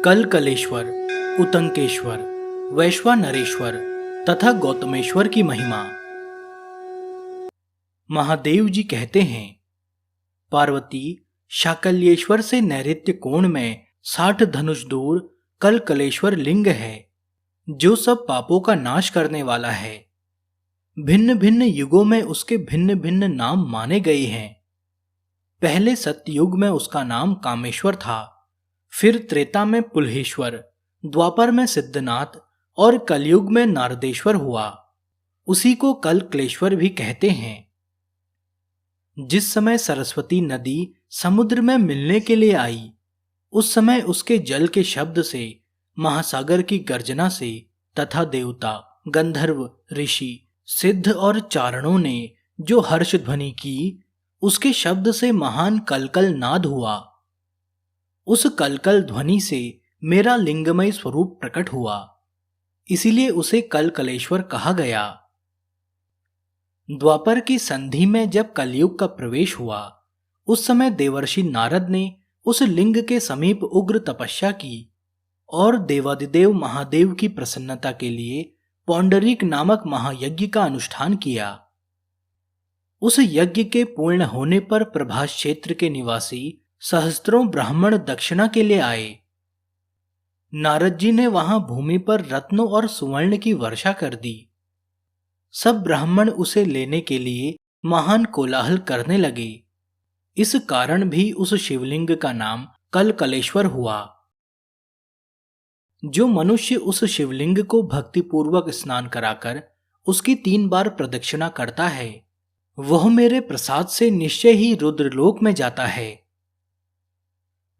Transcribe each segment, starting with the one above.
कल कलेश्वर, उतंकेश्वर, वैश्वानरेश्वर तथा गौतमेश्वर की महिमा। महादेव जी कहते हैं, पार्वती शाकल्येश्वर से नैऋत्य कोण में 60 धनुष दूर कल कलेश्वर लिंग है, जो सब पापों का नाश करने वाला है। भिन्न भिन्न युगों में उसके भिन्न भिन्न नाम माने गए हैं। पहले सत्ययुग में उसका नाम कामेश्वर था, फिर त्रेता में पुल्हेश्वर, द्वापर में सिद्धनाथ और कलयुग में नारदेश्वर हुआ। उसी को कल क्लेश्वर भी कहते हैं। जिस समय सरस्वती नदी समुद्र में मिलने के लिए आई, उस समय उसके जल के शब्द से, महासागर की गर्जना से तथा देवता, गंधर्व, ऋषि, सिद्ध और चारणों ने जो हर्ष ध्वनि की, उसके शब्द से महान कलकल नाद हुआ। उस कलकल ध्वनि से मेरा लिंगमय स्वरूप प्रकट हुआ, इसीलिए उसे कल कलेश्वर कहा गया। द्वापर की संधि में जब कलयुग का प्रवेश हुआ, उस समय देवर्षि नारद ने उस लिंग के समीप उग्र तपस्या की और देवादिदेव महादेव की प्रसन्नता के लिए पौंडरीक नामक महायज्ञ का अनुष्ठान किया। उस यज्ञ के पूर्ण होने पर प्रभास क्षेत्र के निवासी सहस्त्रों ब्राह्मण दक्षिणा के लिए आए। नारद जी ने वहां भूमि पर रत्नों और सुवर्ण की वर्षा कर दी। सब ब्राह्मण उसे लेने के लिए महान कोलाहल करने लगे। इस कारण भी उस शिवलिंग का नाम कल कलेश्वर हुआ। जो मनुष्य उस शिवलिंग को भक्तिपूर्वक स्नान कराकर उसकी 3 बार प्रदक्षिणा करता है, वह मेरे प्रसाद से निश्चय ही रुद्रलोक में जाता है।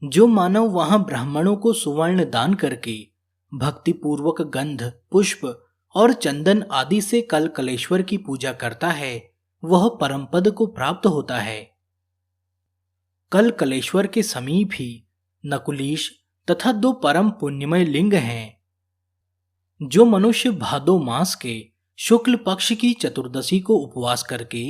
जो मानव वहां ब्राह्मणों को सुवर्ण दान करके भक्तिपूर्वक गंध, पुष्प और चंदन आदि से कल कलेश्वर की पूजा करता है, वह परमपद को प्राप्त होता है। कल कलेश्वर के समीप ही नकुलीश तथा 2 परम पुण्यमय लिंग हैं। जो मनुष्य भादो मास के शुक्ल पक्ष की चतुर्दशी को उपवास करके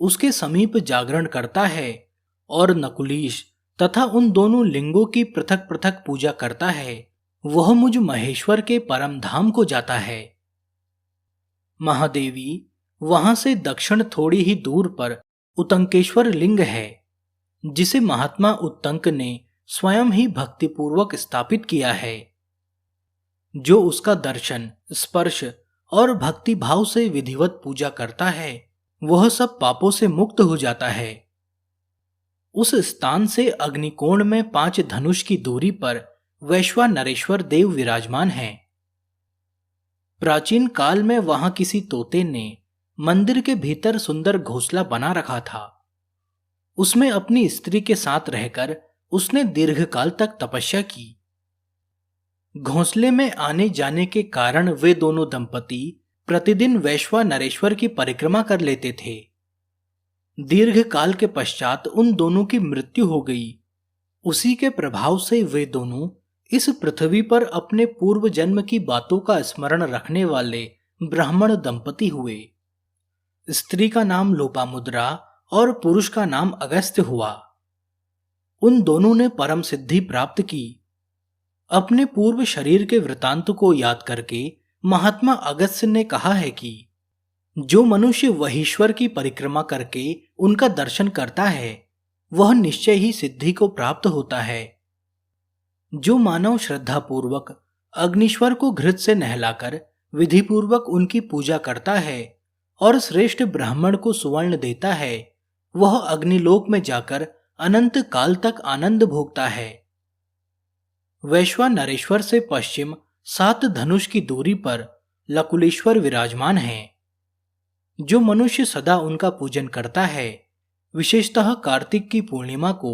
उसके समीप जागरण करता है और नकुलीश तथा उन दोनों लिंगों की पृथक पृथक पूजा करता है, वह मुझ महेश्वर के परम धाम को जाता है। महादेवी, वहां से दक्षिण थोड़ी ही दूर पर उतंकेश्वर लिंग है, जिसे महात्मा उत्तंक ने स्वयं ही भक्तिपूर्वक स्थापित किया है। जो उसका दर्शन, स्पर्श और भक्ति भाव से विधिवत पूजा करता है, वह सब पापों से मुक्त हो जाता है। उस स्थान से अग्निकोण में 5 धनुष की दूरी पर वैश्वानरेश्वर देव विराजमान हैं। प्राचीन काल में वहां किसी तोते ने मंदिर के भीतर सुंदर घोंसला बना रखा था। उसमें अपनी स्त्री के साथ रहकर उसने दीर्घकाल तक तपस्या की। घोंसले में आने जाने के कारण वे दोनों दंपति प्रतिदिन वैश्वानरेश्वर की परिक्रमा कर लेते थे। दीर्घ काल के पश्चात उन दोनों की मृत्यु हो गई। उसी के प्रभाव से वे दोनों इस पृथ्वी पर अपने पूर्व जन्म की बातों का स्मरण रखने वाले ब्राह्मण दंपति हुए। स्त्री का नाम लोपामुद्रा और पुरुष का नाम अगस्त्य हुआ। उन दोनों ने परम सिद्धि प्राप्त की। अपने पूर्व शरीर के वृतांत को याद करके महात्मा अगस्त्य ने कहा है कि जो मनुष्य वहीश्वर की परिक्रमा करके उनका दर्शन करता है, वह निश्चय ही सिद्धि को प्राप्त होता है। जो मानव श्रद्धापूर्वक अग्निश्वर को घृत से नहलाकर विधिपूर्वक उनकी पूजा करता है और श्रेष्ठ ब्राह्मण को सुवर्ण देता है, वह अग्निलोक में जाकर अनंत काल तक आनंद भोगता है। वैश्वानरेश्वर से पश्चिम 7 धनुष की दूरी पर लकुलेश्वर विराजमान हैं। जो मनुष्य सदा उनका पूजन करता है, विशेषतः कार्तिक की पूर्णिमा को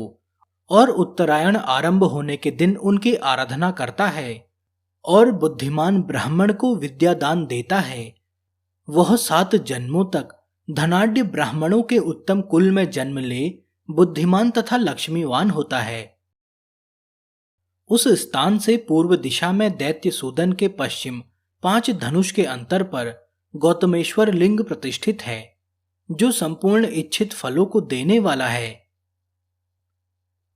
और उत्तरायण आरंभ होने के दिन उनकी आराधना करता है और बुद्धिमान ब्राह्मण को विद्यादान देता है, वह 7 जन्मों तक धनाढ्य ब्राह्मणों के उत्तम कुल में जन्म ले बुद्धिमान तथा लक्ष्मीवान होता है। उस स्थान से पूर्व दिशा में दैत्य सूदन के पश्चिम 5 धनुष के अंतर पर गौतमेश्वर लिंग प्रतिष्ठित है, जो संपूर्ण इच्छित फलों को देने वाला है।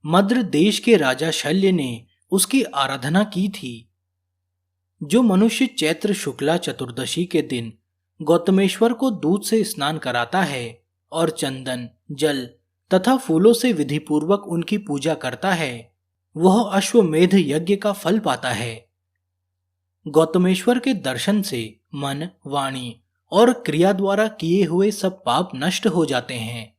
मद्र देश के राजा शल्य ने उसकी आराधना की थी। जो मनुष्य चैत्र शुक्ला चतुर्दशी के दिन गौतमेश्वर को दूध से स्नान कराता है और चंदन, जल तथा फूलों से विधिपूर्वक उनकी पूजा करता है, वह अश्वमेध यज्ञ का फल पाता है। गौतमेश्वर के दर्शन से मन, वाणी और क्रिया द्वारा किए हुए सब पाप नष्ट हो जाते हैं।